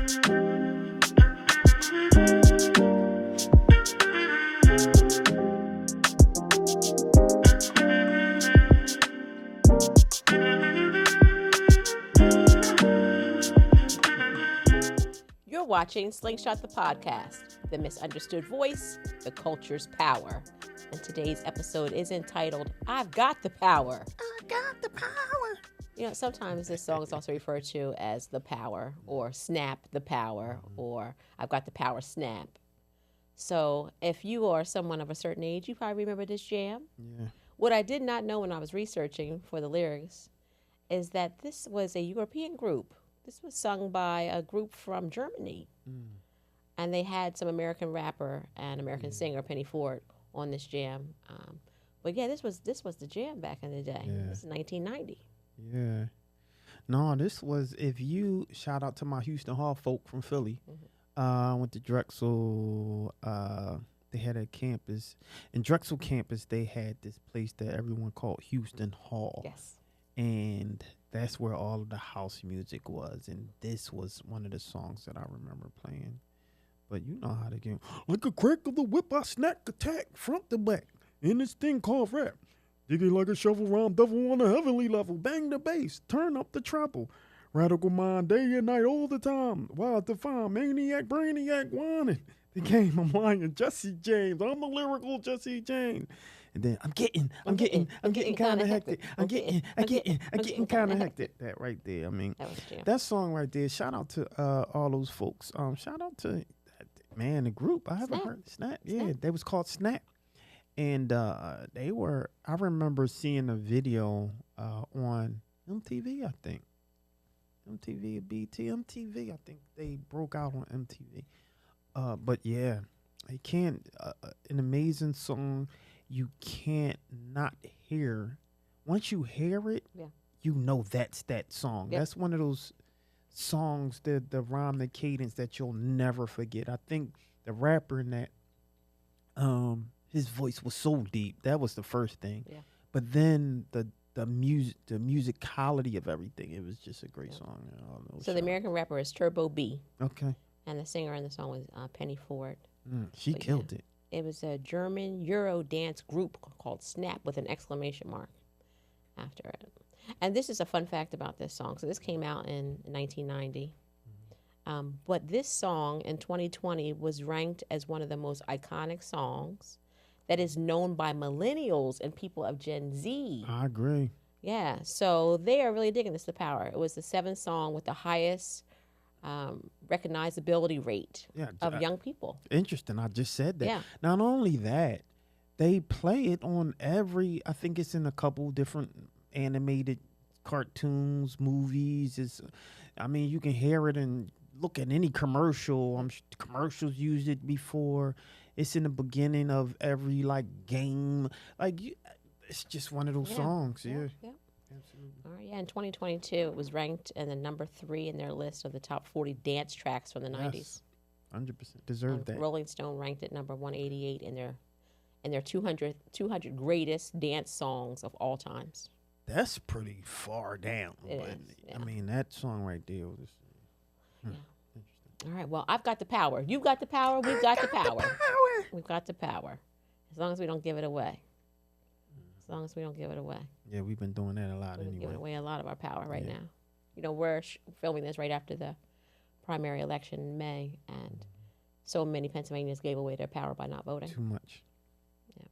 You're watching Slingshot the Podcast, the misunderstood voice, the culture's power. And today's episode is entitled, I've Got the Power. I got the power. You know, sometimes this song is also referred to as The Power, or Snap the Power, or I've Got the Power Snap. So if you are someone of a certain age, you probably remember this jam. Yeah. What I did not know when I was researching for the lyrics is that this was a European group. This was sung by a group from Germany. And they had some American rapper and American singer, Penny Ford, on this jam. But yeah, this was the jam back in the day. Yeah. This is 1990. Yeah. No, this was, if you, shout out to my Houston Hall folk from Philly. I went to Drexel. They had a campus. In Drexel campus, they had this place that everyone called Houston Hall. Yes. And that's where all of the house music was. And this was one of the songs that I remember playing. But you know how to get, like a crack of the whip, I snack attack front to back in this thing called rap. Dig it like a shovel round devil on a heavenly level. Bang the bass, turn up the treble. Radical mind day and night all the time. Wild to find, maniac, brainiac, whining. The game I'm lying, Jesse James. I'm the lyrical Jesse James. And then I'm getting kind of hectic. I'm getting kind of hectic. That right there. I mean, that song right there. Shout out to all those folks. Shout out to the group. I haven't heard Snap. Yeah, they was called Snap, and they were. I remember seeing a video on MTV. I think MTV or BT. MTV. I think they broke out on MTV. But yeah, I can't. An amazing song. You can't not hear. Once you hear it, you know that's that song. Yep. That's one of those songs, the rhyme, the cadence that you'll never forget. I think the rapper in that, his voice was so deep. That was the first thing. Yeah. But then the musicality of everything, it was just a great song. So the American rapper is Turbo B. Okay. And the singer in the song was Penny Ford. She killed it. It was a German Euro dance group called Snap with an exclamation mark after it. And this is a fun fact about this song. So this came out in 1990. But this song in 2020 was ranked as one of the most iconic songs that is known by millennials and people of Gen Z. I agree. Yeah. So they are really digging this, The Power. It was the seventh song with the highest recognizability rate of young people. Interesting. I just said that. Yeah. Not only that, they play it on I think it's in a couple different animated cartoons, movies. You can hear it and look at any commercial. Commercials used it before. It's in the beginning of every game. It's just one of those songs. Yeah. Absolutely. All right, in 2022, it was ranked in the number 3 in their list of the top 40 dance tracks from the 90s. 100% deserved that. Rolling Stone ranked it number 188 in their 200 greatest dance songs of all times. That's pretty far down. That song right there was All right, well, I've got the power. You've got the power. We've got the power. We've got the power. As long as we don't give it away. As long as we don't give it away. Yeah, we've been doing that a lot anyway. Giving away a lot of our power right now. You know, we're filming this right after the primary election in May, and so many Pennsylvanians gave away their power by not voting. Too much. Yeah.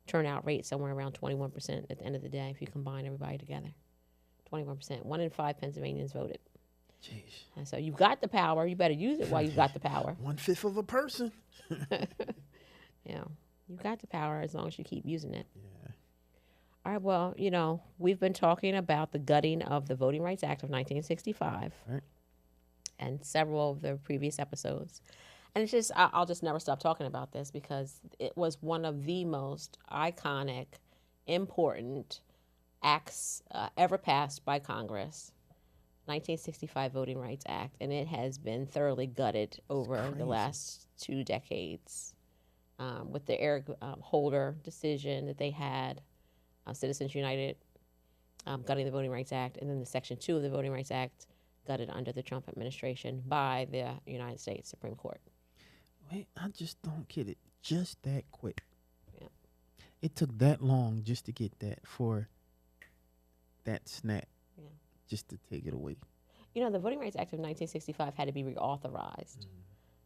Turnout rate somewhere around 21% at the end of the day if you combine everybody together. 21%. 1 in 5 Pennsylvanians voted. Jeez. And so you've got the power. You better use it while you've got the power. 1/5 of a person. Yeah. You've got the power as long as you keep using it. Yeah. All right, well, we've been talking about the gutting of the Voting Rights Act of 1965 and several of the previous episodes. And it's just, I'll just never stop talking about this because it was one of the most iconic, important acts ever passed by Congress, 1965 Voting Rights Act, and it has been thoroughly gutted over the last 2 decades with the Eric Holder decision that they had. Citizens United gutting the Voting Rights Act, and then the Section 2 of the Voting Rights Act gutted under the Trump administration by the United States Supreme Court. Wait, I just don't get it. Just that quick. Yeah. It took that long just to get that for that snap. Yeah. Just to take it away. You know, the Voting Rights Act of 1965 had to be reauthorized.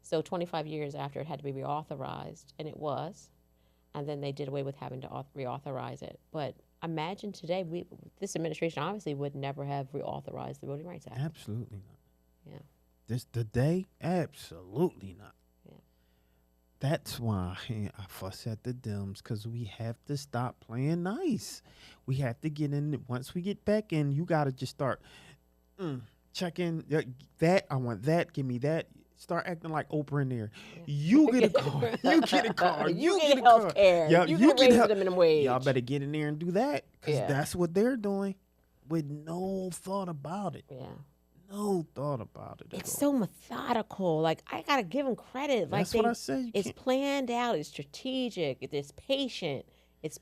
So 25 years after it had to be reauthorized, and it was, and then they did away with having to reauthorize it. But imagine today, this administration obviously would never have reauthorized the Voting Rights Act. Absolutely not. Yeah. This today, absolutely not. Yeah. That's why I fuss at the Dems, because we have to stop playing nice. We have to get in. Once we get back in, you got to just start checking that. I want that. Give me that. Start acting like Oprah in there. Yeah. You get a car. You get a car. You get a health care. Yeah, you get raise the minimum wage. Y'all better get in there and do that, because that's what they're doing with no thought about it. Yeah. No thought about it. It's so methodical. Like, I got to give them credit. Like, that's what I said. It's planned out. It's strategic. It's patient. It's,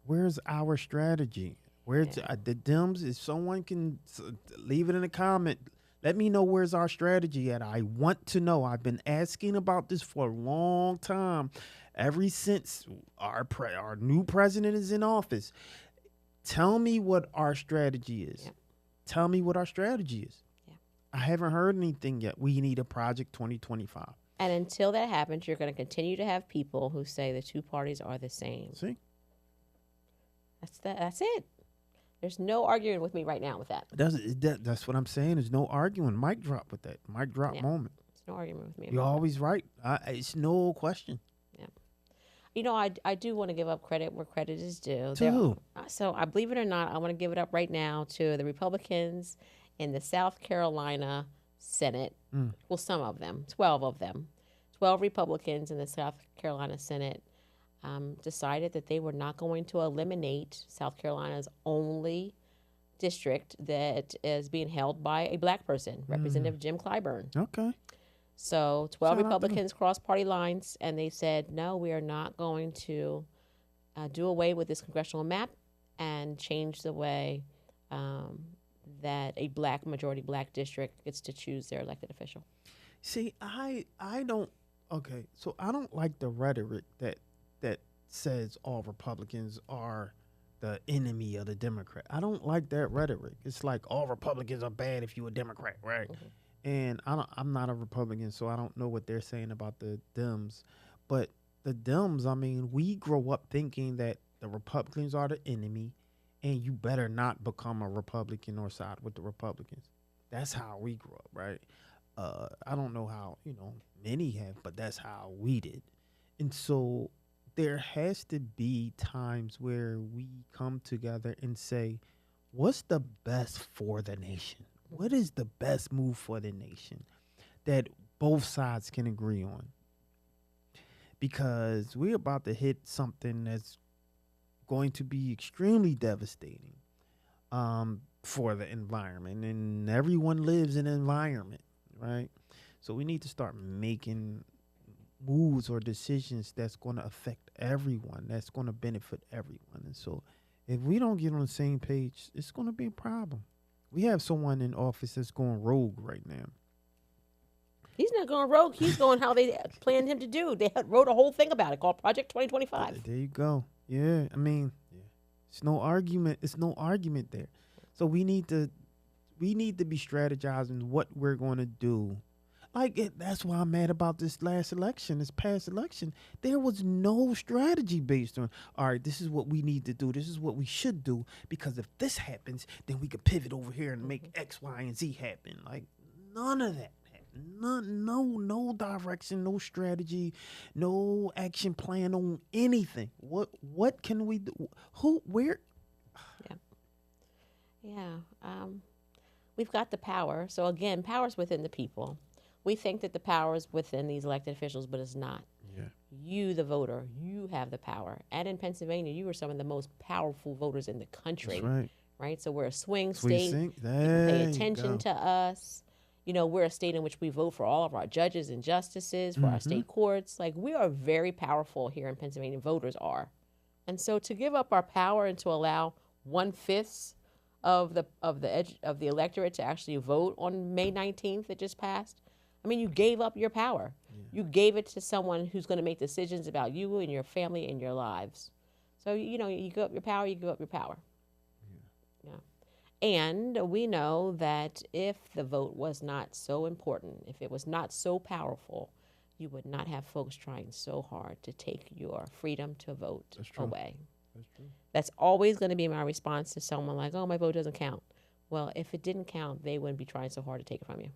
Where's our strategy? Where's the Dems? If someone can leave it in a comment, let me know where's our strategy at. I want to know. I've been asking about this for a long time, ever since our new president is in office. Tell me what our strategy is. Yeah. Tell me what our strategy is. Yeah. I haven't heard anything yet. We need a Project 2025. And until that happens, you're going to continue to have people who say the two parties are the same. See? That's it. There's no arguing with me right now with that. That's what I'm saying. There's no arguing. Mic drop with that. Mic drop moment. There's no argument with me. You're always right. It's no question. Yeah. I do want to give up credit where credit is due. To who? So I believe it or not, I want to give it up right now to the Republicans in the South Carolina Senate. Well, some of them, 12 of them. 12 Republicans in the South Carolina Senate decided that they were not going to eliminate South Carolina's only district that is being held by a black person, Representative Jim Clyburn. Okay. So 12 Republicans crossed party lines, and they said, no, we are not going to do away with this congressional map and change the way that a majority black district gets to choose their elected official. See, I don't like the rhetoric that says all Republicans are the enemy of the Democrat. I don't like that rhetoric. It's like all Republicans are bad if you're a Democrat, right? Mm-hmm. And I'm not a Republican, so I don't know what they're saying about the Dems. But the Dems, I mean, we grow up thinking that the Republicans are the enemy, and you better not become a Republican or side with the Republicans. That's how we grew up, right? I don't know how, many have, but that's how we did. And so there has to be times where we come together and say, what's the best for the nation? What is the best move for the nation that both sides can agree on? Because we're about to hit something that's going to be extremely devastating for the environment. And everyone lives in an environment, right? So we need to start making moves or decisions that's going to affect everyone, that's going to benefit everyone. And so if we don't get on the same page, it's going to be a problem. We have someone in office that's going rogue right now. He's not going rogue. He's going how they planned him to do. They wrote a whole thing about it called Project 2025. There you go. Yeah, I mean, it's no argument. It's no argument there. So we need to be strategizing what we're going to do. That's why I'm mad about this past election. There was no strategy based on, all right, this is what we need to do. This is what we should do, because if this happens, then we could pivot over here and make X, Y, and Z happen. None of that happened. No direction, no strategy, no action plan on anything. What can we do? Where? Yeah. We've got the power. So again, power's within the people. We think that the power is within these elected officials, but it's not. Yeah. You, the voter, you have the power. And in Pennsylvania, you are some of the most powerful voters in the country. That's right? So we're a swing state. People pay pay attention to us. We're a state in which we vote for all of our judges and justices, for our state courts. We are very powerful here in Pennsylvania. Voters are. And so to give up our power and to allow 1/5 of the electorate to actually vote on May 19th that just passed. I mean, you gave up your power. Yeah. You gave it to someone who's going to make decisions about you and your family and your lives. So, you give up your power, you give up your power. Yeah. And we know that if the vote was not so important, if it was not so powerful, you would not have folks trying so hard to take your freedom to vote away. That's true. That's always going to be my response to someone like, oh, my vote doesn't count. Well, if it didn't count, they wouldn't be trying so hard to take it from you.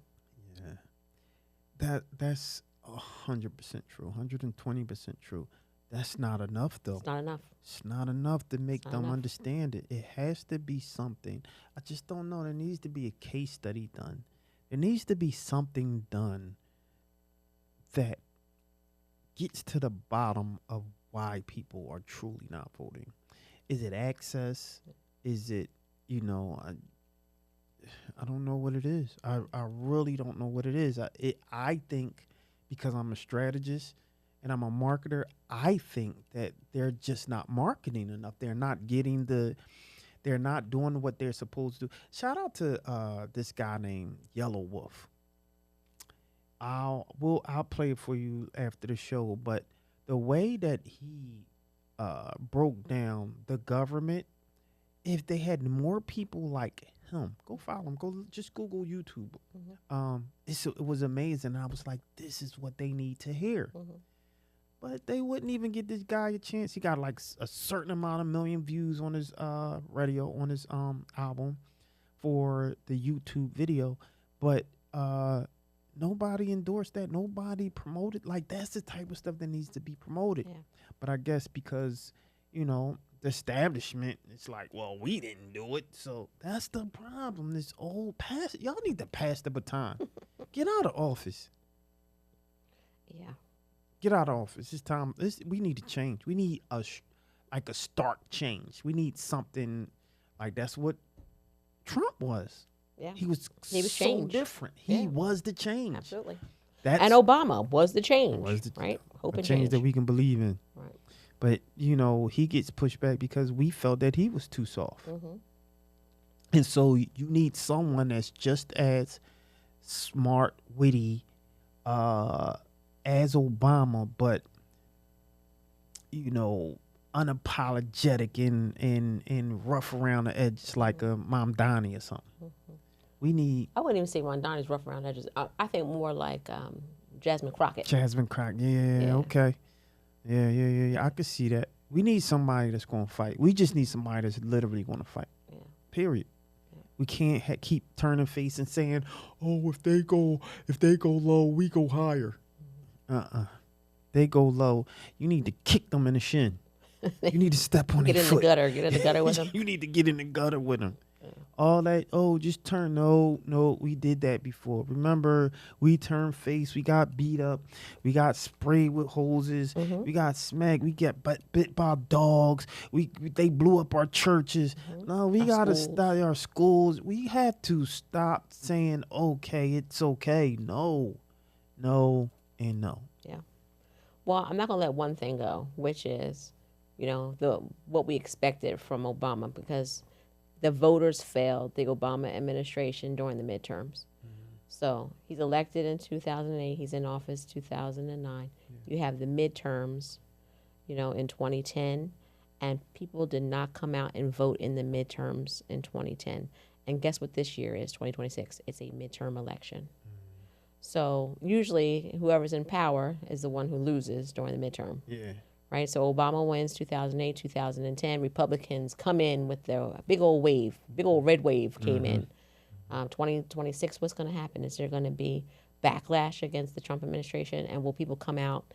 Yeah. That's 100% true, 120% true. That's not enough, though. It's not enough. It's not enough to make them understand it. It has to be something. I just don't know. There needs to be a case study done. There needs to be something done that gets to the bottom of why people are truly not voting. Is it access? Is it, I don't know what it is. I really don't know what it is. I think because I'm a strategist and I'm a marketer, I think that they're just not marketing enough. They're not doing what they're supposed to do. Shout out to this guy named Yellow Wolf. I'll play it for you after the show, but the way that he broke down the government, if they had more people like him, go follow him, go just Google YouTube. Mm-hmm. It was amazing. I was like, this is what they need to hear. Mm-hmm. But they wouldn't even give this guy a chance. He got like a certain amount of million views on his radio, on his album for the YouTube video. But nobody endorsed that. Nobody promoted. Like, that's the type of stuff that needs to be promoted. Yeah. But I guess because, the establishment, it's like, well, we didn't do it. So that's the problem. This old pass. Y'all need to pass the baton. Get out of office. Yeah. Get out of office. It's time. We need to change. We need a stark change. We need something like that's what Trump was. Yeah. He was so change. Different. He was the change. Absolutely. And Obama was the change. Right? Hope and change that we can believe in. Right. But, he gets pushed back because we felt that he was too soft. Mm-hmm. And so you need someone that's just as smart, witty, as Obama, but unapologetic and rough around the edges like a Mamdani or something. Mm-hmm. We need. I wouldn't even say Mamdani's rough around the edges. I think more like Jasmine Crockett. Jasmine Crockett. Yeah. Okay. Yeah. I could see that. We need somebody that's going to fight. We just need somebody that's literally going to fight. Yeah. Period. We can't keep turning face and saying, "Oh, if they go low, we go higher." They go low. You need to kick them in the shin. You need to step on their foot. Get in the gutter with them. You need to get in the gutter with them. Yeah. All that, just turn. No, we did that before. Remember, we turned face. We got beat up. We got sprayed with hoses. Mm-hmm. We got smacked. We got bit by dogs. They blew up our churches. Mm-hmm. No, we got to stop our schools. We have to stop saying, okay, it's okay. No, and no. Yeah. Well, I'm not going to let one thing go, which is, what we expected from Obama, because the voters failed the Obama administration during the midterms. Mm-hmm. So he's elected in 2008. He's in office 2009. Yeah. You have the midterms, in 2010, and people did not come out and vote in the midterms in 2010. And guess what this year is, 2026? It's a midterm election. So usually whoever's in power is the one who loses during the midterm. Yeah. Right? So Obama wins 2008, 2010. Republicans come in with their big old red wave came in. 2026, what's going to happen? Is there going to be backlash against the Trump administration? And will people come out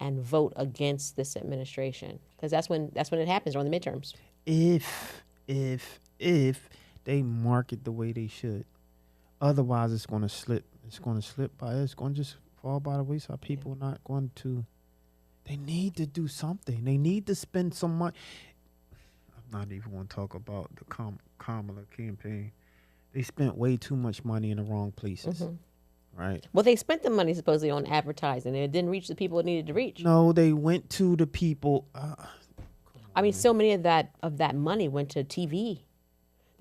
and vote against this administration? Because that's when it happens during the midterms. If they market the way they should. Otherwise, it's going to slip. It's going to slip by. It's going to just fall by the wayside. People are not going to. They need to do something. They need to spend some money. I'm not even going to talk about the Kamala campaign. They spent way too much money in the wrong places. Mm-hmm. Right. Well, they spent the money supposedly on advertising, and it didn't reach the people it needed to reach. No, they went to the people. So many of that money went to TV.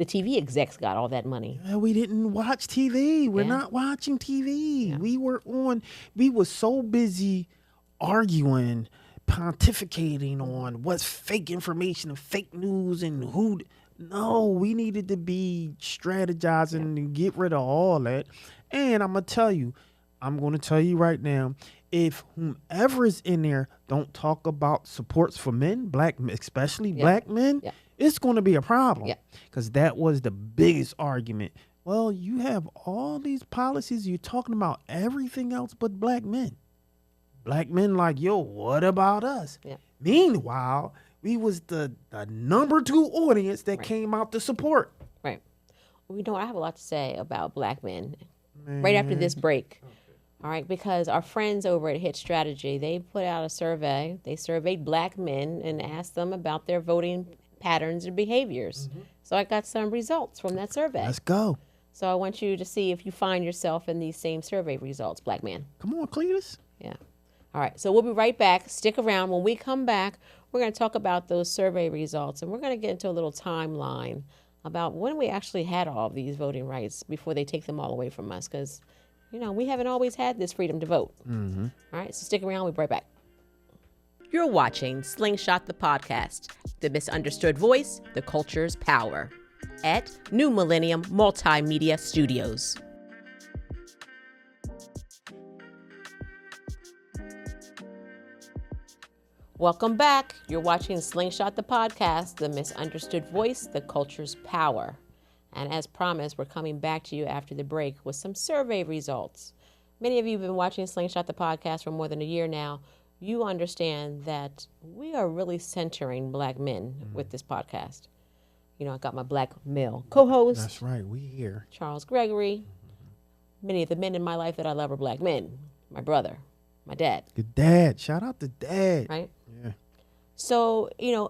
The TV execs got all that money. Yeah, we didn't watch TV. We're not watching TV. Yeah. We were so busy arguing, pontificating on what's fake information and fake news and who. No, we needed to be strategizing and get rid of all that. And I'm going to tell you right now, if whomever is in there don't talk about supports for men, especially black men, it's going to be a problem. Because that was the biggest argument. Well, you have all these policies. You're talking about everything else but black men. Black men like, yo, what about us? Yeah. Meanwhile, we was the number 2 audience that came out to support. Right. Well, I have a lot to say about black men right after this break. Okay. All right, because our friends over at Hit Strategy, they put out a survey. They surveyed black men and asked them about their voting patterns and behaviors. Mm-hmm. So I got some results from that survey. Let's go. So I want you to see if you find yourself in these same survey results, black man. Come on, Cletus. Yeah. All right, so we'll be right back. Stick around. When we come back, we're going to talk about those survey results, and we're going to get into a little timeline about when we actually had all of these voting rights before they take them all away from us, because we haven't always had this freedom to vote. Mm-hmm. All right, so stick around. We'll be right back. You're watching Slingshot the Podcast, the misunderstood voice, the culture's power, at New Millennium Multimedia Studios. Welcome back. You're watching Slingshot the Podcast, the misunderstood voice, the culture's power. And as promised, we're coming back to you after the break with some survey results. Many of you have been watching Slingshot the Podcast for more than a year now. You understand that we are really centering black men with this podcast. I got my black male co-host. That's right. We here. Charles Gregory. Many of the men in my life that I love are black men. My brother, my dad. Good dad. Shout out to dad. Right? Yeah. So,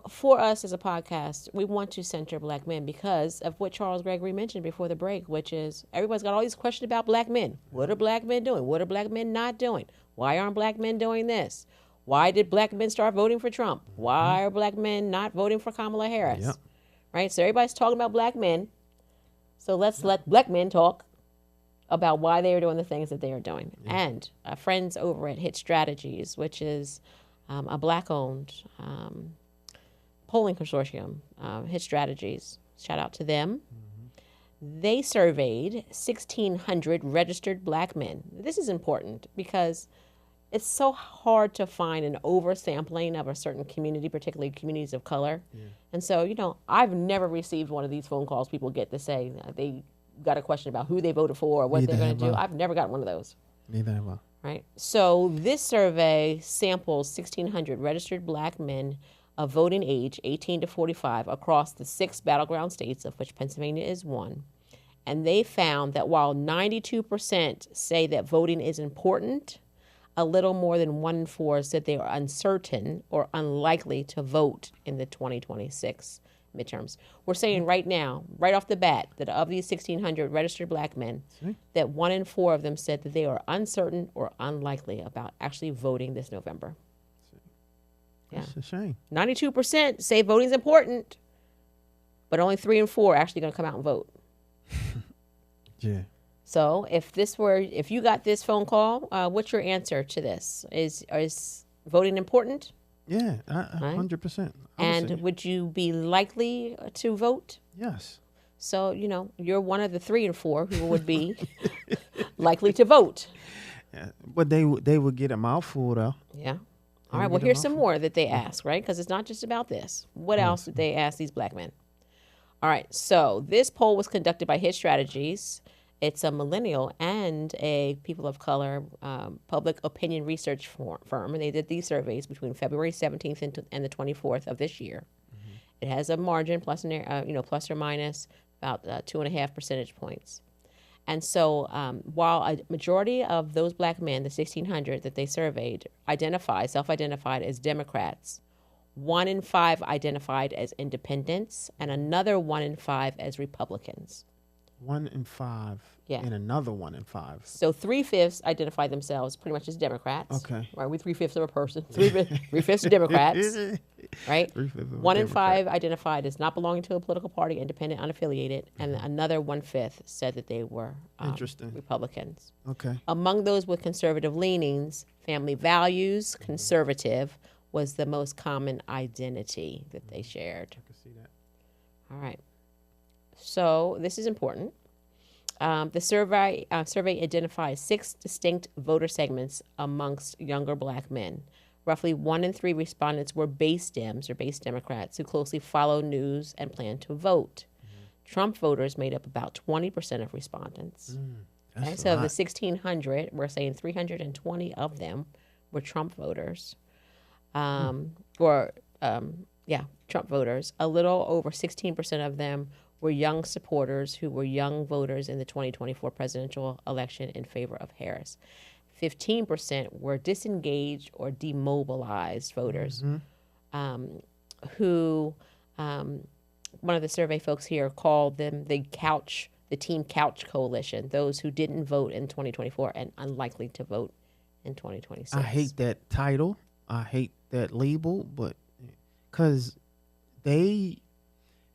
for us as a podcast, we want to center black men because of what Charles Gregory mentioned before the break, which is everybody's got all these questions about black men. What are black men doing? What are black men not doing? Why aren't black men doing this? Why did black men start voting for Trump? Why are black men not voting for Kamala Harris? Yep. Right? So everybody's talking about black men. So let's let black men talk about why they are doing the things that they are doing. Yeah. And friends over at Hit Strategies, which is a black-owned polling consortium, Hit Strategies. Shout out to them. Mm-hmm. They surveyed 1,600 registered black men. This is important because it's so hard to find an oversampling of a certain community, particularly communities of color. Yeah. And so, I've never received one of these phone calls people get to say they got a question about who they voted for or what they're going to do. I've never gotten one of those. Neither have I. Right. So this survey samples 1,600 registered black men of voting age 18 to 45 across the 6 battleground states, of which Pennsylvania is one. And they found that while 92% say that voting is important, a little more than 1 in 4 said they are uncertain or unlikely to vote in the 2026 midterms. We're saying right now, right off the bat, that of these 1,600 registered black men, that 1 in 4 of them said that they are uncertain or unlikely about actually voting this November. Yeah. That's a shame. 92% say voting is important, but only 3 in 4 are actually going to come out and vote. Yeah. So if you got this phone call, what's your answer to this? Is voting important? Yeah, 100%. And would you be likely to vote? Yes. So, you're one of the 3 and 4 who would be likely to vote. Yeah, but they would get a mouthful, though. Yeah. All right, well, here's some more that they ask, right? Because it's not just about this. What else did they ask these black men? All right, so this poll was conducted by Hit Strategies. It's a millennial and a people of color public opinion research firm, and they did these surveys between February 17th and the 24th of this year. Mm-hmm. It has a margin plus or minus about 2.5 percentage points. And so while a majority of those black men, the 1,600 that they surveyed, self-identified as Democrats, 1 in 5 identified as independents, and another 1 in 5 as Republicans. 1 in 5, and another 1 in 5. So 3/5 identify themselves pretty much as Democrats. Okay. Right, we 3/5 of a person. 3/5 are Democrats. right? 3/5 of a 1 in Democrat. 5 identified as not belonging to a political party, independent, unaffiliated, and another 1/5 said that they were Interesting. Republicans. Okay. Among those with conservative leanings, family values, conservative, was the most common identity that they shared. I can see that. All right. So this is important. The survey identifies 6 distinct voter segments amongst younger black men. Roughly 1 in 3 respondents were base Dems or base Democrats who closely follow news and plan to vote. Trump voters made up about 20% of respondents. That's Okay, a so of the lot. 1,600, we're saying 320 of them were Trump voters. Trump voters. A little over 16% of them were young supporters who were young voters in the 2024 presidential election in favor of Harris. 15% were disengaged or demobilized voters who one of the survey folks here called them the Team Couch Coalition, those who didn't vote in 2024 and unlikely to vote in 2026. I hate that title. I hate that label, but because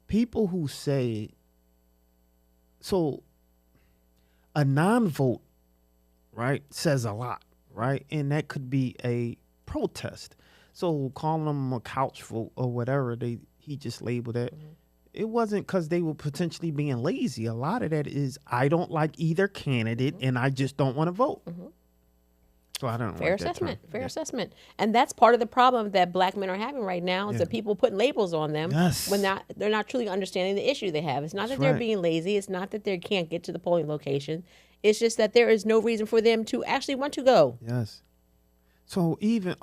people who say, so a non-vote, right, says a lot, right? And that could be a protest. So calling them a couch vote or whatever he just labeled it. It wasn't because they were potentially being lazy. A lot of that is, I don't like either candidate and I just don't want to vote. So I don't Fair like that assessment. term. Fair Yeah. assessment. And that's part of the problem that black men are having right now is Yeah. that people putting labels on them Yes. when they're not truly understanding the issue they have. It's not That's that they're right. being lazy. It's not that they can't get to the polling location. It's just that there is no reason for them to actually want to go. Yes. So even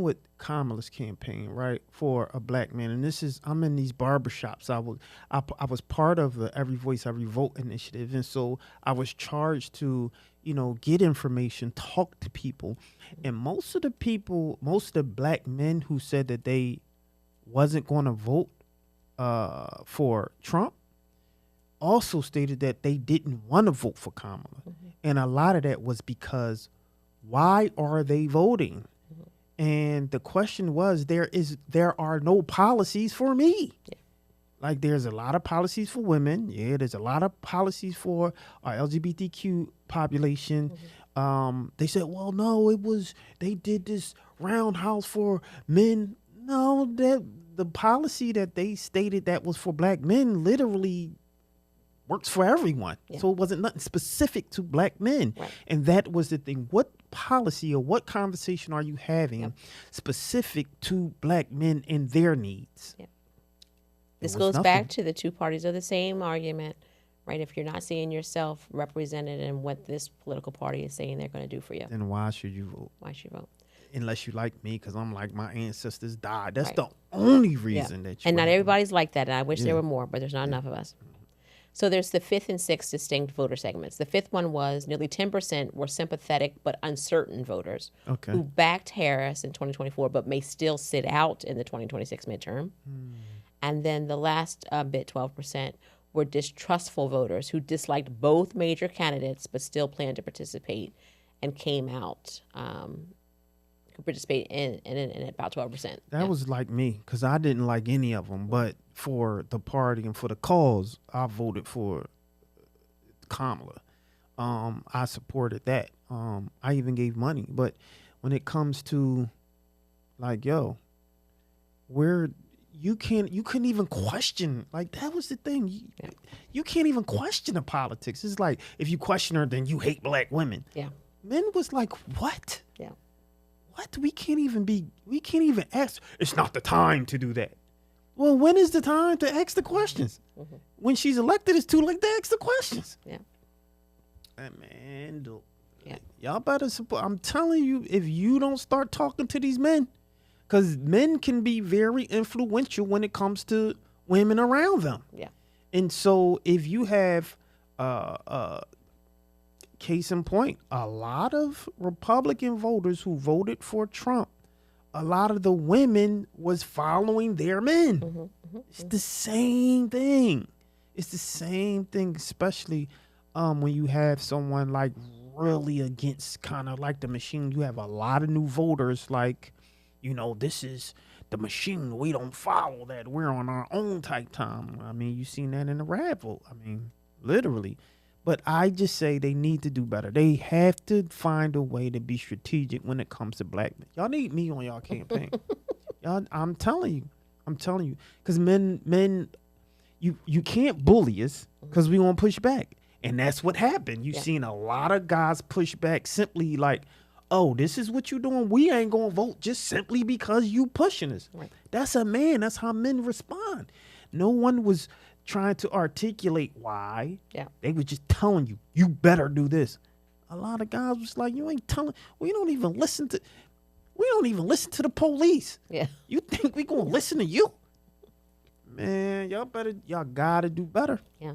with Kamala's campaign, right, for a black man, and I'm in these barbershops. I was part of the Every Voice, Every Vote initiative, and so I was charged to, get information, talk to people, and most of the black men who said that they wasn't going to vote for Trump also stated that they didn't want to vote for Kamala, and a lot of that was because why are they voting? And the question was, there are no policies for me. Yeah. Like there's a lot of policies for women. Yeah, there's a lot of policies for our LGBTQ population. They said, well, no, they did this roundhouse for men. No, that the policy that they stated that was for black men literally works for everyone. Yeah. So it wasn't nothing specific to black men. Right. And that was the thing. What policy or what conversation are you having specific to black men and their needs? Yep. There This was goes nothing. back to the two parties of the same argument, right? If you're not seeing yourself represented in what this political party is saying they're going to do for you, Then why should you vote? why should you vote? Unless you like me, because I'm like my ancestors died. That's Right. the only reason that you And not wanna vote. everybody's like that. And I wish Yeah. there were more, but there's not enough of us. So there's the 5th and 6th distinct voter segments. The 5th one was nearly 10% were sympathetic but uncertain voters Okay. who backed Harris in 2024 but may still sit out in the 2026 midterm. And then the last bit, 12%, were distrustful voters who disliked both major candidates but still planned to participate and came out who participate in about 12%. That was like me, because I didn't like any of them. But for the party and for the cause, I voted for Kamala. I supported that. I even gave money. But when it comes to, like, yo, you couldn't even question. Like, that was the thing. You can't even question the politics. It's like, if you question her, then you hate black women. Yeah. Men was like, what? Yeah. What? We can't even ask. It's not the time to do that. Well, when is the time to ask the questions? When she's elected, it's too late to ask the questions. Yeah. Man, Yeah. y'all better support. I'm telling you, if you don't start talking to these men, because men can be very influential when it comes to women around them. Yeah. And so if you have case in point, a lot of Republican voters who voted for Trump, a lot of the women was following their men. It's the same thing. It's the same thing, especially when you have someone like really against kind of like the machine. You have a lot of new voters like, this is the machine. We don't follow that. We're on our own type time. I mean, you seen that in the rap vote. I mean, literally. But I just say they need to do better. They have to find a way to be strategic when it comes to black men. Y'all need me on y'all campaign. Y'all, I'm telling you. Because men, you can't bully us because we won't push back. And that's what happened. You've seen a lot of guys push back simply like, oh, this is what you doing. We ain't going to vote just simply because you pushing us. Right. That's a man. That's how men respond. No one was trying to articulate why. Yeah. They were just telling you, you better do this. A lot of guys was like, you ain't telling. We don't even listen to the police. Yeah. You think we gonna listen to you? Man, y'all gotta do better. Yeah.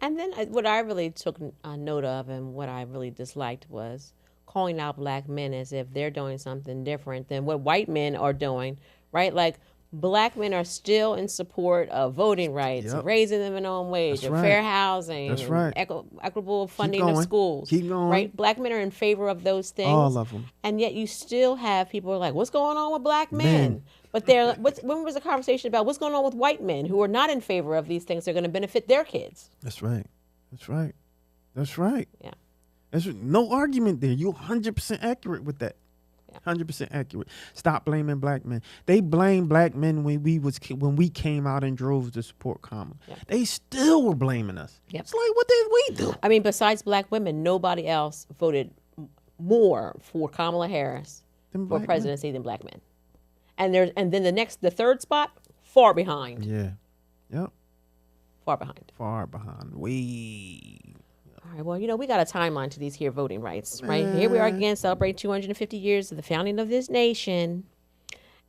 And then what I really took note of and what I really disliked was calling out black men as if they're doing something different than what white men are doing, right? Like, black men are still in support of voting rights, raising the minimum wage, fair housing, equitable funding of schools. Keep going. Right? Black men are in favor of those things. All of them. And yet you still have people who are like, what's going on with black men? But when was the conversation about what's going on with white men who are not in favor of these things that are going to benefit their kids? That's right. Yeah. There's no argument there. You're 100% accurate with that. 100% accurate. Stop blaming black men. They blame black men when we came out in droves to support Kamala. Yeah. They still were blaming us. Yep. It's like, what did we do? I mean, besides black women, nobody else voted more for Kamala Harris for presidency than black men. And then the third spot, far behind. Yeah. Yep. Far behind. Way. All right, well, we got a timeline to these here voting rights, right? Here we are again celebrating 250 years of the founding of this nation.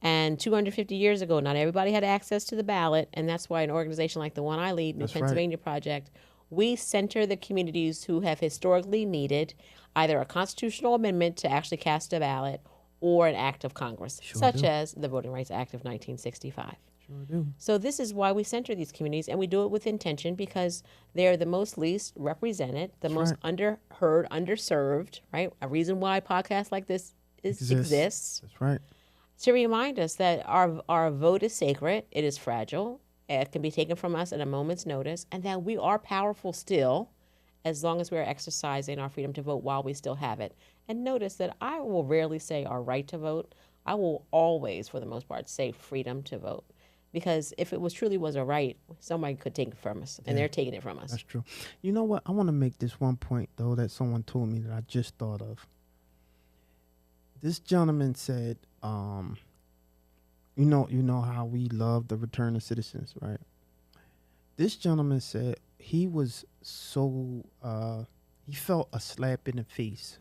And 250 years ago, not everybody had access to the ballot. And that's why an organization like the one I lead, the Pennsylvania Project, we center the communities who have historically needed either a constitutional amendment to actually cast a ballot or an act of Congress, such as the Voting Rights Act of 1965. Sure do. So this is why we center these communities, and we do it with intention because they're the most least represented, the most underheard, underserved, right? A reason why podcasts like this exists. That's right. To remind us that our vote is sacred, it is fragile, it can be taken from us at a moment's notice, and that we are powerful still as long as we are exercising our freedom to vote while we still have it. And notice that I will rarely say our right to vote. I will always, for the most part, say freedom to vote. Because if it truly was a right, somebody could take it from us, and they're taking it from us. That's true. You know what? I want to make this one point, though, that someone told me that I just thought of. This gentleman said, you know how we love the return of citizens, right? This gentleman said he was so, he felt a slap in the face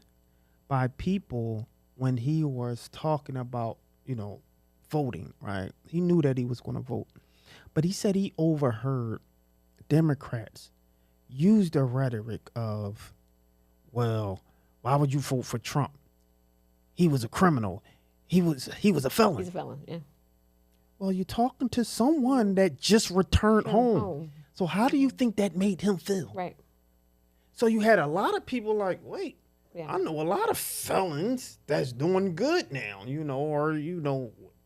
by people when he was talking about, voting, right? He knew that he was going to vote. But he said he overheard Democrats use the rhetoric of, well, why would you vote for Trump? He was a criminal. He was a felon. He's a felon, yeah. Well, you're talking to someone that just returned home. So how do you think that made him feel? Right. So you had a lot of people like, wait, I know a lot of felons that's doing good now, or,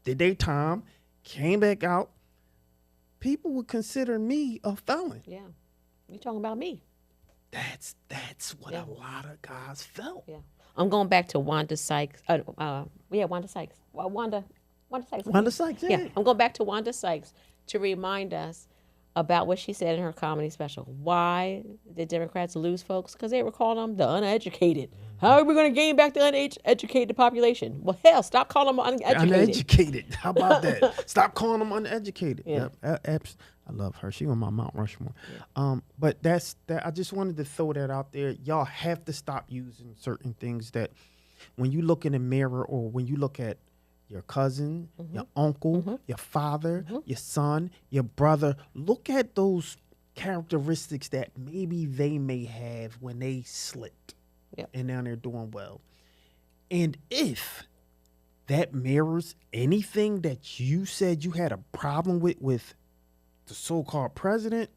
did their time, came back out. People would consider me a felon. Yeah. You're talking about me. That's what a lot of guys felt. Yeah. I'm going back to Wanda Sykes. Wanda Sykes. Wanda Sykes. Wanda Sykes, yeah. I'm going back to Wanda Sykes to remind us about what she said in her comedy special. Why did Democrats lose folks? Because they were calling them the uneducated. How are we going to gain back the uneducated population? Well, hell, stop calling them uneducated. Uneducated. How about that? Stop calling them uneducated. Yeah. Yep. I love her. She on my Mount Rushmore. Yeah. But that's that. I just wanted to throw that out there. Y'all have to stop using certain things that when you look in the mirror or when you look at your cousin, your uncle, your father, your son, your brother, look at those characteristics that maybe they may have when they slipped. Yep. And now they're doing well. And if that mirrors anything that you said you had a problem with the so-called president,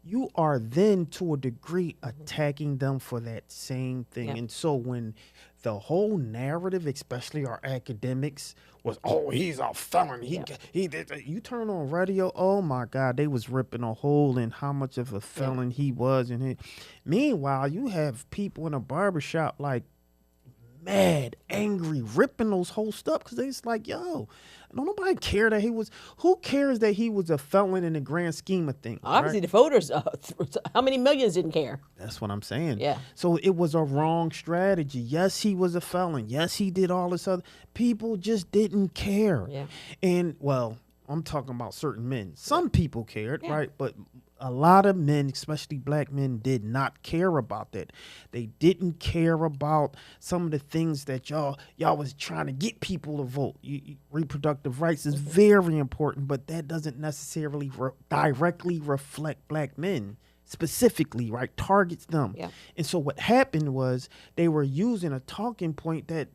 you are then to a degree attacking them for that same thing. Yeah. And so when the whole narrative, especially our academics, was, oh, he's a felon. He did. You turn on radio, oh my God, they was ripping a hole in how much of a felon he was. And meanwhile, you have people in a barbershop like mad, angry, ripping those whole stuff because it's like, yo, don't nobody care that he was. Who cares that he was a felon in the grand scheme of things? Obviously, the voters, how many millions didn't care? That's what I'm saying. Yeah. So it was a wrong strategy. Yes, he was a felon. Yes, he did all this other. People just didn't care. Yeah. And, well, I'm talking about certain men. Some people cared, right? But a lot of men, especially black men, did not care about that. They didn't care about some of the things that y'all was trying to get people to vote. Reproductive rights is very important, but that doesn't necessarily directly reflect black men specifically, right? Targets them. Yeah. And so what happened was they were using a talking point that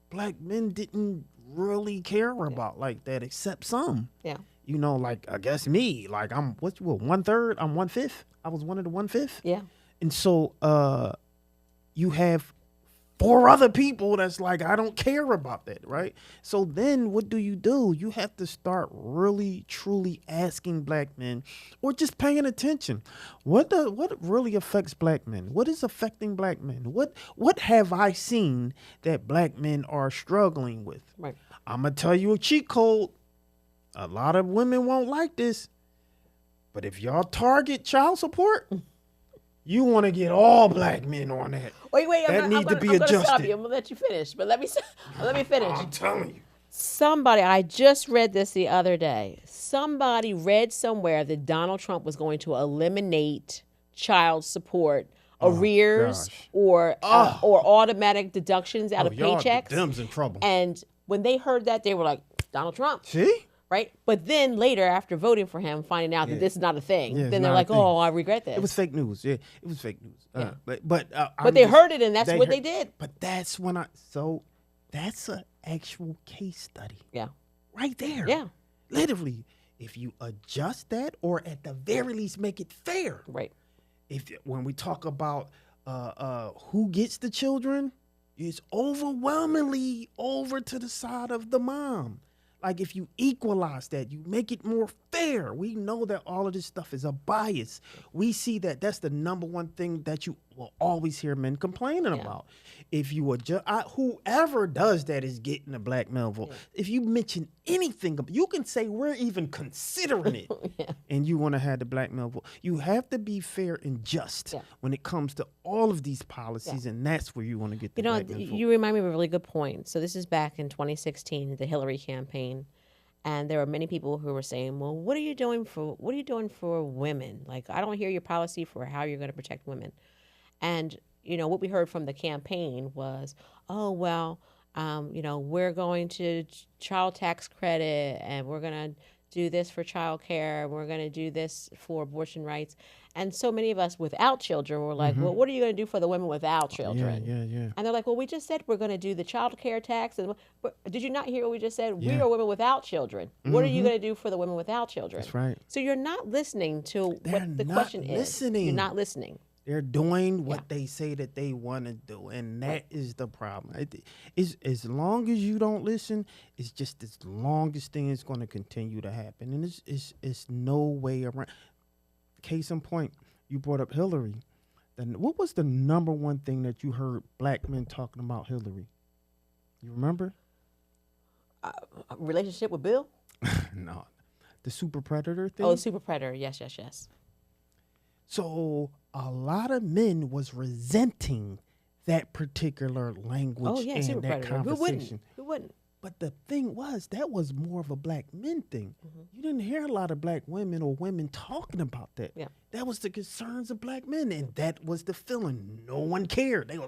black men didn't really care about like that, except some. Yeah. You know, like, I guess me, like, I'm, what 1/3? I'm 1/5. I was one of the 1/5. Yeah. And so you have 4 other people that's like, I don't care about that, right? So then what do? You have to start really, truly asking black men, or just paying attention. What really affects black men? What is affecting black men? What have I seen that black men are struggling with? Right. I'm going to tell you a cheat code. A lot of women won't like this, but if y'all target child support, you want to get all black men on that. Wait, that need to be I'm adjusted. Stop you. I'm gonna let you finish, but let me finish. I'm telling you. Somebody, I just read this the other day. Somebody read somewhere that Donald Trump was going to eliminate child support arrears or automatic deductions out of paychecks. Them's in trouble. And when they heard that, they were like, Donald Trump. See? Right? But then later, after voting for him, finding out that this is not a thing, then they're like, oh, I regret this. It was fake news. Yeah, it was fake news. But they heard it, and that's what they did. But that's that's an actual case study. Yeah. Right there. Yeah. Literally, if you adjust that, or at the very least make it fair. Right. When we talk about who gets the children, it's overwhelmingly over to the side of the mom. Like, if you equalize that, you make it more fair. We know that all of this stuff is a bias. We see that that's the number one thing that you will always hear men complaining about. If you adjust, whoever does that is getting a black male vote. If you mention anything, you can say we're even considering it, and you want to have the black male vote. You have to be fair and just when it comes to all of these policies, and that's where you want to get the black male vote. You remind me of a really good point. So this is back in 2016, the Hillary campaign. And there were many people who were saying, well, what are you doing for women? Like, I don't hear your policy for how you're going to protect women. And, what we heard from the campaign was, oh, well, we're going to child tax credit, and we're going to do this for child care, and we're going to do this for abortion rights. And so many of us without children were like, well, what are you going to do for the women without children? Yeah. And they're like, well, we just said we're going to do the child care tax. But did you not hear what we just said? We are women without children. What are you going to do for the women without children? That's right. So you're not listening to what the question is. You're not listening. They're doing what they say that they want to do, and that is the problem. It's, as long as you don't listen, it's just as longest thing is going to continue to happen, and it's no way around. Case in point, you brought up Hillary. Then what was the number one thing that you heard black men talking about Hillary? You remember? Relationship with Bill? No, the super predator thing. Oh, super predator. Yes. So a lot of men was resenting that particular language and that conversation. Who wouldn't? But the thing was, that was more of a black men thing. You didn't hear a lot of black women or women talking about that. Yeah. That was the concerns of black men, and that was the feeling. No one cared. They were,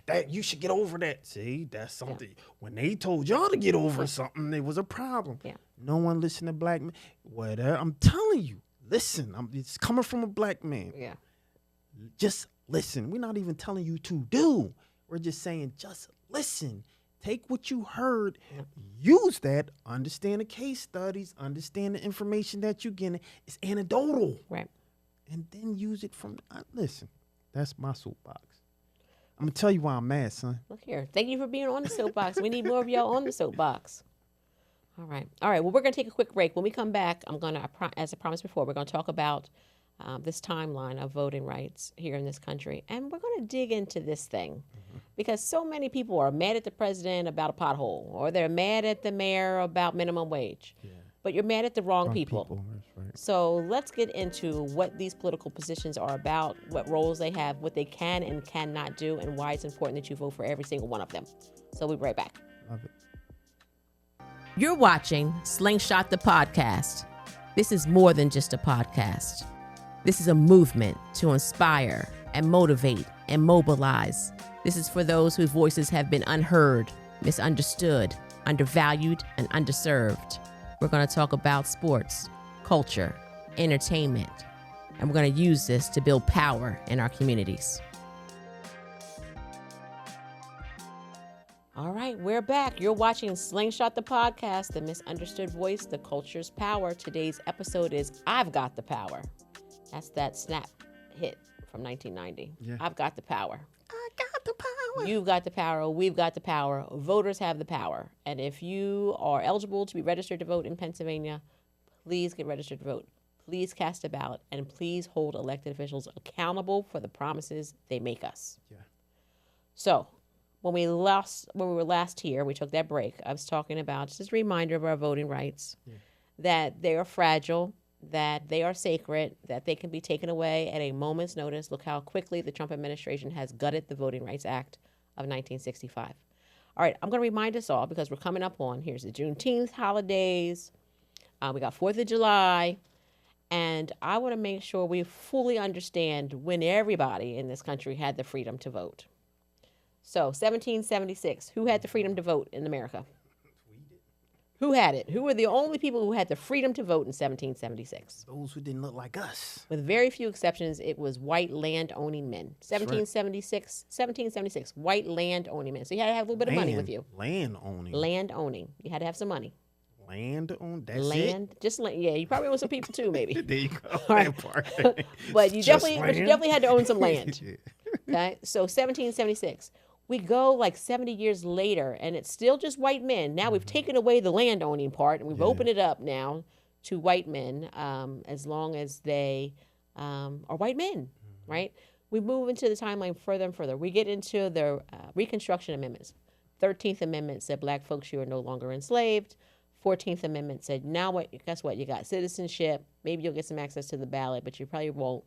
that you should get over that. See, that's something. When they told y'all to get over something, there was a problem. Yeah. No one listened to black men. Whatever. I'm telling you. Listen, it's coming from a black man. Yeah. Just listen. We're not even telling you to do. We're just saying, just listen. Take what you heard, use that, understand the case studies, understand the information that you're getting. It's anecdotal. Right. and then use it from. Listen, that's my soapbox. I'm gonna tell you why I'm mad, son. Look here. Thank you for being on the soapbox. We need more of y'all on the soapbox. All right. Well, we're going to take a quick break. When we come back, I'm going to, as I promised before, we're going to talk about this timeline of voting rights here in this country. And we're going to dig into this thing because so many people are mad at the president about a pothole, or they're mad at the mayor about minimum wage. Yeah. But you're mad at the wrong people. That's right. So let's get into what these political positions are about, what roles they have, what they can and cannot do, and why it's important that you vote for every single one of them. So we'll be right back. Love it. You're watching Slingshot the Podcast. This is more than just a podcast. This is a movement to inspire and motivate and mobilize. This is for those whose voices have been unheard, misunderstood, undervalued, and underserved. We're going to talk about sports, culture, entertainment, and we're going to use this to build power in our communities. All right, we're back. You're watching Slingshot the Podcast, the misunderstood voice, the culture's power. Today's episode is I've Got the Power. That's that snap hit from 1990. Yeah. I've got the power. I got the power. You've got the power. We've got the power. Voters have the power. And if you are eligible to be registered to vote in Pennsylvania, please get registered to vote. Please cast a ballot, and please hold elected officials accountable for the promises they make us. Yeah. So, when we were last here, we took that break. I was talking about just a reminder of our voting rights, that they are fragile, that they are sacred, that they can be taken away at a moment's notice. Look how quickly the Trump administration has gutted the Voting Rights Act of 1965. All right, I'm going to remind us all, because we're coming up on, here's the Juneteenth holidays. We got 4th of July. And I want to make sure we fully understand when everybody in this country had the freedom to vote. So, 1776, who had the freedom to vote in America? Who had it? Who were the only people who had the freedom to vote in 1776? Those who didn't look like us. With very few exceptions, it was white land-owning men. 1776, white land-owning men. So you had to have a little bit of money with you. Land-owning. Land-owning. You had to have some money. Land-owned? That's land, it? Just land. Yeah, you probably own some people too, maybe. There you go. Right. But you definitely had to own some land. Okay, so 1776. We go like 70 years later, and it's still just white men. Now we've taken away the land-owning part, and we've opened it up now to white men, as long as they are white men, right? We move into the timeline further and further. We get into the Reconstruction Amendments. 13th Amendment said black folks, you are no longer enslaved. 14th Amendment said, now what? Guess what? You got citizenship. Maybe you'll get some access to the ballot, but you probably won't.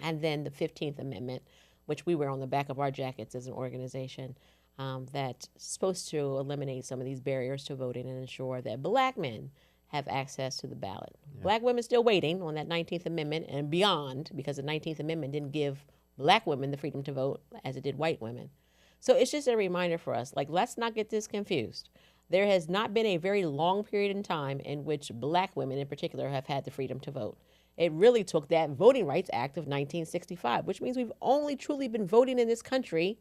And then the 15th Amendment, which we wear on the back of our jackets as an organization, that's supposed to eliminate some of these barriers to voting and ensure that black men have access to the ballot. Yeah. Black women still waiting on that 19th Amendment and beyond, because the 19th Amendment didn't give black women the freedom to vote as it did white women. So it's just a reminder for us, like, let's not get this confused. There has not been a very long period in time in which black women in particular have had the freedom to vote. It really took that Voting Rights Act of 1965, which means we've only truly been voting in this country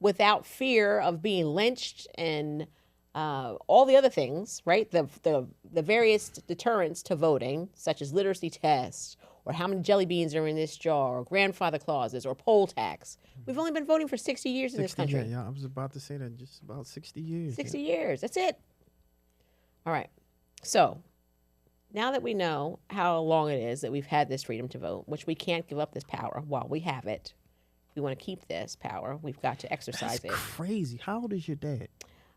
without fear of being lynched and all the other things, right? The various deterrents to voting, such as literacy tests, or how many jelly beans are in this jar, or grandfather clauses, or poll tax. We've only been voting for 60 years in this country. Yeah, I was about to say that, just about 60 years. 60 years, that's it. All right, so now that we know how long it is that we've had this freedom to vote, which we can't give up this power while we have it. If we want to keep this power, we've got to exercise it. That's crazy. How old is your dad?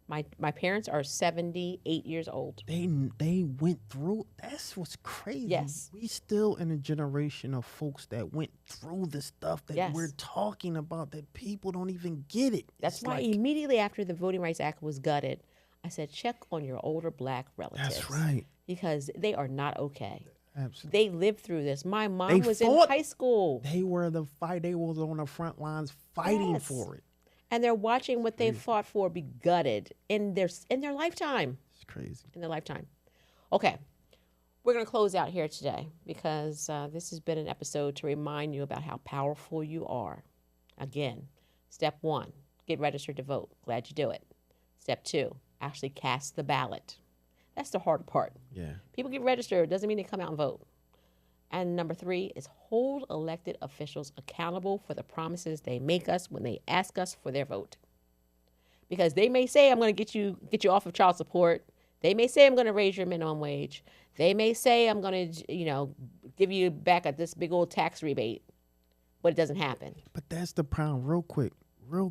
My parents are 78 years old. They went through. That's what's crazy. Yes. We still in a generation of folks that went through the stuff that we're talking about, that people don't even get it. That's why immediately after the Voting Rights Act was gutted, I said, check on your older black relatives. That's right. Because they are not okay. Absolutely. They lived through this. My mom was in high school. They were They was on the front lines fighting for it. And they're watching what they fought for be gutted in their lifetime. It's crazy. In their lifetime. Okay. We're going to close out here today because this has been an episode to remind you about how powerful you are. Again, step 1, get registered to vote. Glad you do it. Step 2, actually cast the ballot. That's the hard part. Yeah. People get registered. Doesn't mean they come out and vote. And number 3 is hold elected officials accountable for the promises they make us when they ask us for their vote. Because they may say, I'm going to get you off of child support. They may say, I'm going to raise your minimum wage. They may say, I'm going to, give you back at this big old tax rebate. But it doesn't happen. But that's the problem. Real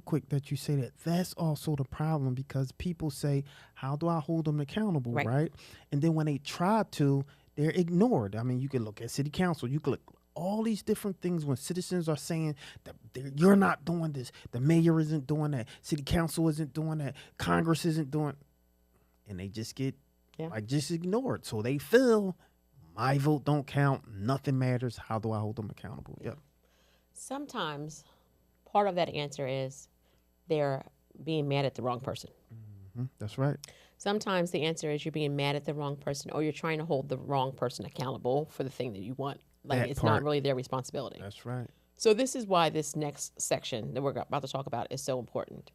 quick that you say that. That's also the problem, because people say, how do I hold them accountable, right? And then when they try to, they're ignored. I mean, you can look at city council. You can look all these different things when citizens are saying that you're not doing this. The mayor isn't doing that. City council isn't doing that. Congress isn't doing. And they just get just ignored. So they feel my vote don't count. Nothing matters. How do I hold them accountable? Yep. Sometimes part of that answer is they're being mad at the wrong person. Mm-hmm. That's right. Sometimes the answer is you're being mad at the wrong person, or you're trying to hold the wrong person accountable for the thing that you want. Like That it's part. not really their responsibility. That's right. So this is why this next section that we're about to talk about is so important.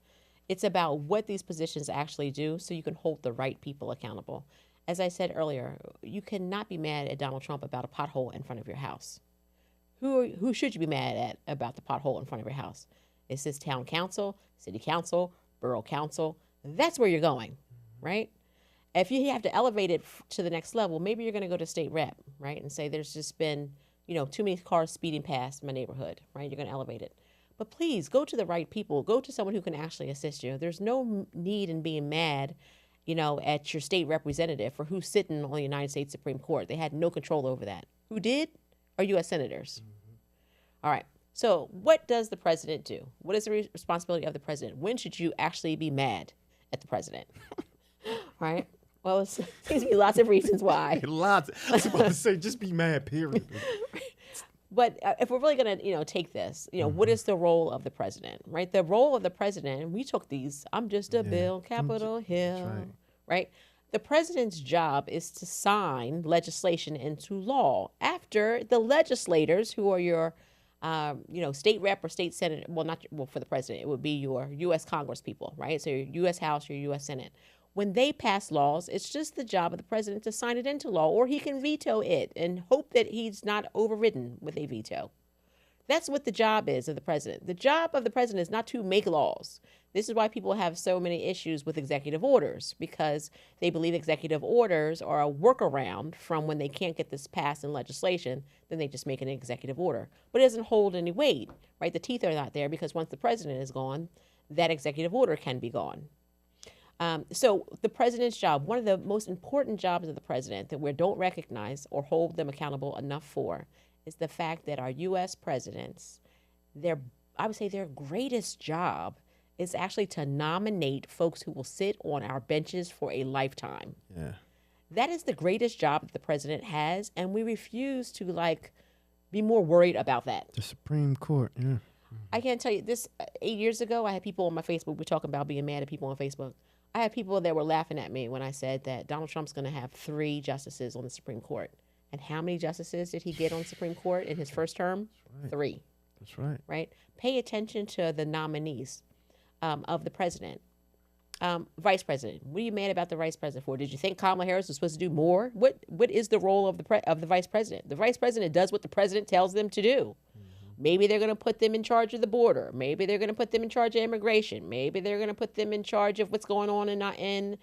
It's about what these positions actually do so you can hold the right people accountable. As I said earlier, you cannot be mad at Donald Trump about a pothole in front of your house. Who should you be mad at about the pothole in front of your house? It says town council, city council, borough council. That's where you're going, right? If you have to elevate it to the next level, maybe you're going to go to state rep, right? And say there's just been, too many cars speeding past my neighborhood, right? You're going to elevate it. But please go to the right people. Go to someone who can actually assist you. There's no need in being mad, at your state representative for who's sitting on the United States Supreme Court. They had no control over that. Who did? Are U.S. senators. Mm-hmm. All right. So what does the president do? What is the responsibility of the president? When should you actually be mad at the president? Right? Well, it seems to be lots of reasons why. Lots. I was about to say, just be mad, period. But if we're really going to, take this, what is the role of the president, right? The role of the president, we took these, I'm just a bill, Capitol Hill, right? The president's job is to sign legislation into law after the legislators, who are your, state rep or state senate, for the president, it would be your U.S. Congress people, right? So your U.S. House, your U.S. Senate. When they pass laws, it's just the job of the president to sign it into law, or he can veto it and hope that he's not overridden with a veto. That's what the job is of the president. The job of the president is not to make laws. This is why people have so many issues with executive orders, because they believe executive orders are a workaround from when they can't get this passed in legislation, then they just make an executive order. But it doesn't hold any weight, right? The teeth are not there, because once the president is gone, that executive order can be gone. So the president's job, one of the most important jobs of the president that we don't recognize or hold them accountable enough for, is the fact that our U.S. presidents, I would say their greatest job is actually to nominate folks who will sit on our benches for a lifetime. Yeah. That is the greatest job that the president has, and we refuse to be more worried about that. The Supreme Court, yeah. I can't tell you this. 8 years ago, I had people on my Facebook, we're talking about being mad at people on Facebook. I had people that were laughing at me when I said that Donald Trump's going to have 3 justices on the Supreme Court. And how many justices did he get on the Supreme Court in his first term? Right. 3. That's right. Right? Pay attention to the nominees of the president. Vice president. What are you mad about the vice president for? Did you think Kamala Harris was supposed to do more? What is the role of the vice president? The vice president does what the president tells them to do. Maybe they're going to put them in charge of the border. Maybe they're going to put them in charge of immigration. Maybe they're going to put them in charge of what's going on in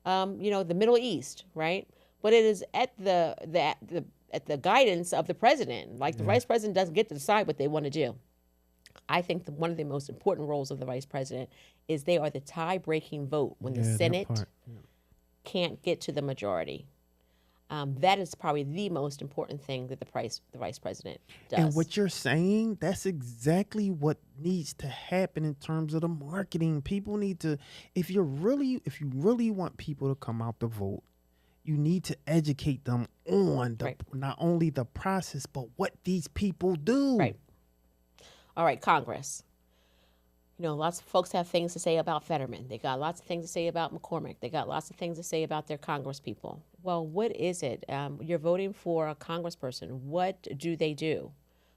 the Middle East, right? But it is at the guidance of the president. The vice president doesn't get to decide what they want to do. I think one of the most important roles of the vice president is they are the tie-breaking vote when the Senate can't get to the majority. That is probably the most important thing that the vice president does. And what you're saying, that's exactly what needs to happen in terms of the marketing. People need to, if you really want people to come out to vote, you need to educate them on not only the process, but what these people do. Right. All right, Congress. Lots of folks have things to say about Fetterman. They got lots of things to say about McCormick. They got lots of things to say about their Congress people. Well, what is it? You're voting for a congressperson. What do they do?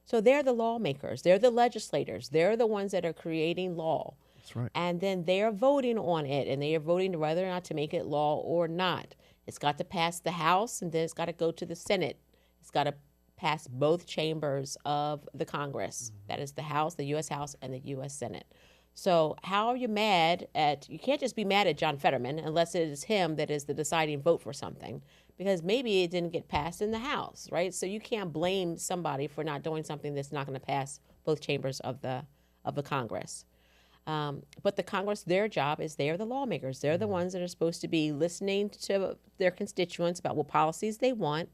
So they're the lawmakers. They're the legislators. They're the ones that are creating law. That's right. And then they are voting on it, and they are voting whether or not to make it law or not. It's got to pass the House, and then it's got to go to the Senate. It's got to pass both chambers of the Congress. That is the House, the U.S. House, and the U.S. Senate. So how are you mad at, you can't just be mad at John Fetterman unless it is him that is the deciding vote for something, because maybe it didn't get passed in the House, right? So you can't blame somebody for not doing something that's not going to pass both chambers of the Congress. But the Congress, their job is they're the lawmakers. They're the ones that are supposed to be listening to their constituents about what policies they want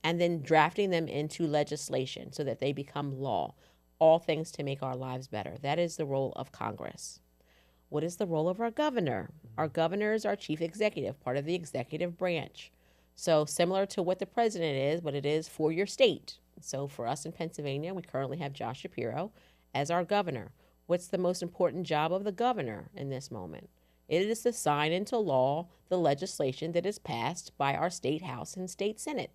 and then drafting them into legislation so that they become law. All things to make our lives better. That is the role of Congress. What is the role of our governor? Our governor is our chief executive, part of the executive branch. So similar to what the president is, but it is for your state. So for us in Pennsylvania, we currently have Josh Shapiro as our governor. What's the most important job of the governor in this moment? It is to sign into law the legislation that is passed by our state house and state senate.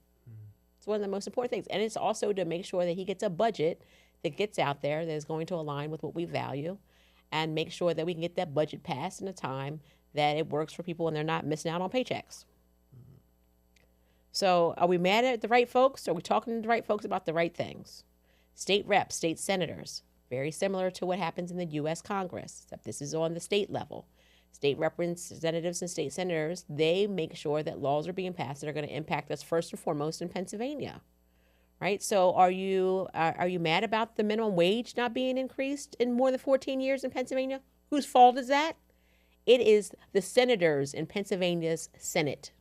It's one of the most important things. And it's also to make sure that he gets a budget that gets out there that is going to align with what we value and make sure that we can get that budget passed in a time that it works for people and they're not missing out on paychecks. So are we mad at the right folks? Are we talking to the right folks about the right things? State reps, state senators, very similar to what happens in the U.S. Congress, except this is on the state level. State representatives and state senators, they make sure that laws are being passed that are going to impact us first and foremost in Pennsylvania. Right? So are you mad about the minimum wage not being increased in more than 14 years in Pennsylvania? Whose fault is that? It is the senators in Pennsylvania's Senate.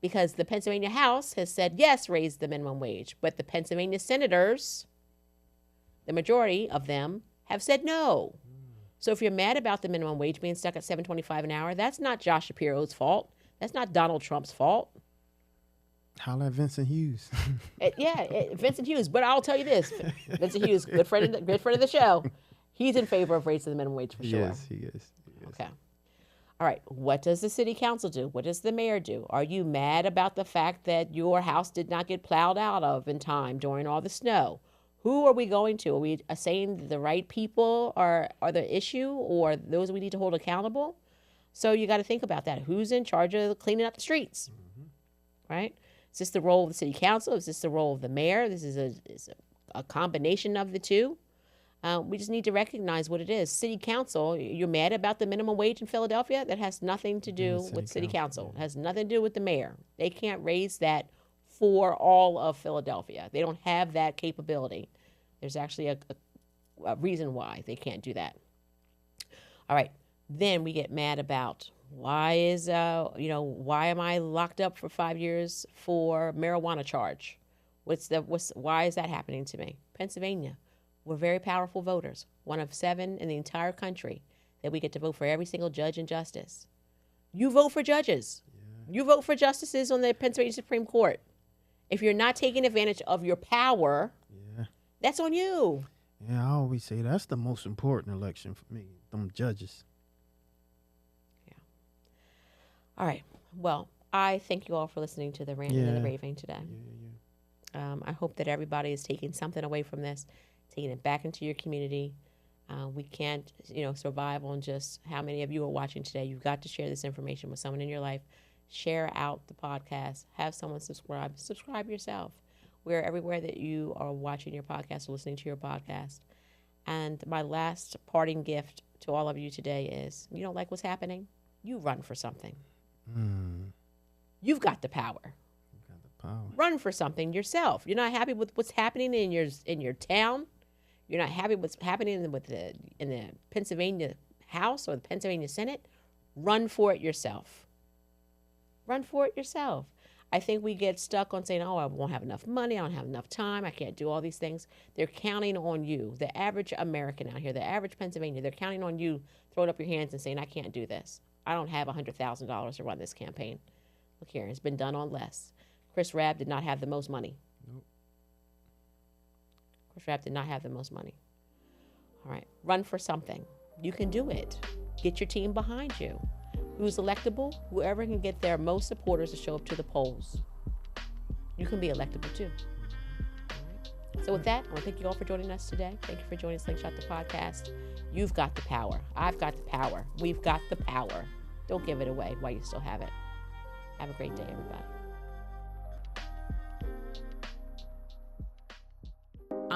Because the Pennsylvania House has said, yes, raise the minimum wage. But the Pennsylvania senators, the majority of them, have said no. So if you're mad about the minimum wage being stuck at $7.25 an hour, that's not Josh Shapiro's fault. That's not Donald Trump's fault. Holla at Vincent Hughes. Vincent Hughes. But I'll tell you this. Vincent Hughes, good friend of the show. He's in favor of raising the minimum wage for sure. Yes, he is. Okay. All right. What does the city council do? What does the mayor do? Are you mad about the fact that your house did not get plowed out of in time during all the snow? Who are we going to? Are we saying the right people are the issue or those we need to hold accountable? So you got to think about that. Who's in charge of cleaning up the streets? Right? Is this the role of the city council? Is this the role of the mayor? This is a combination of the two. We just need to recognize what it is. City council, you're mad about the minimum wage in Philadelphia? That has nothing to do with city council. It has nothing to do with the mayor. They can't raise that for all of Philadelphia. They don't have that capability. There's actually a reason why they can't do that. All right. Then we get mad about why am I locked up for 5 years for marijuana charge? Why is that happening to me? Pennsylvania, we're very powerful voters. One of 7 in the entire country that we get to vote for every single judge and justice. You vote for judges. Yeah. You vote for justices on the Pennsylvania Supreme Court. If you're not taking advantage of your power, that's on you. Yeah, I always say that's the most important election for me, them judges. All right. Well, I thank you all for listening to the ranting and the raving today. I hope that everybody is taking something away from this, taking it back into your community. We can't, survive on just how many of you are watching today. You've got to share this information with someone in your life. Share out the podcast. Have someone subscribe. Subscribe yourself. We're everywhere that you are watching your podcast or listening to your podcast. And my last parting gift to all of you today is, you don't like what's happening? You run for something. You've got the power. Run for something yourself. You're not happy with what's happening in your town. You're not happy with what's happening in the Pennsylvania House or the Pennsylvania Senate. Run for it yourself. Run for it yourself. I think we get stuck on saying, I won't have enough money. I don't have enough time. I can't do all these things. They're counting on you. The average American out here, the average Pennsylvanian, they're counting on you throwing up your hands and saying, I can't do this. I don't have $100,000 to run this campaign. Look here, it's been done on less. Chris Rabb did not have the most money. Nope. Chris Rabb did not have the most money. All right, run for something. You can do it. Get your team behind you. Who's electable? Whoever can get their most supporters to show up to the polls. You can be electable too. All right. So with that, I want to thank you all for joining us today. Thank you for joining Slingshot the Podcast. You've got the power. I've got the power. We've got the power. Don't give it away while you still have it. Have a great day, everybody.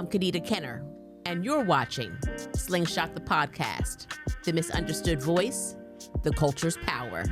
I'm Kadita Kenner, and you're watching Slingshot the Podcast, the misunderstood voice, the culture's power.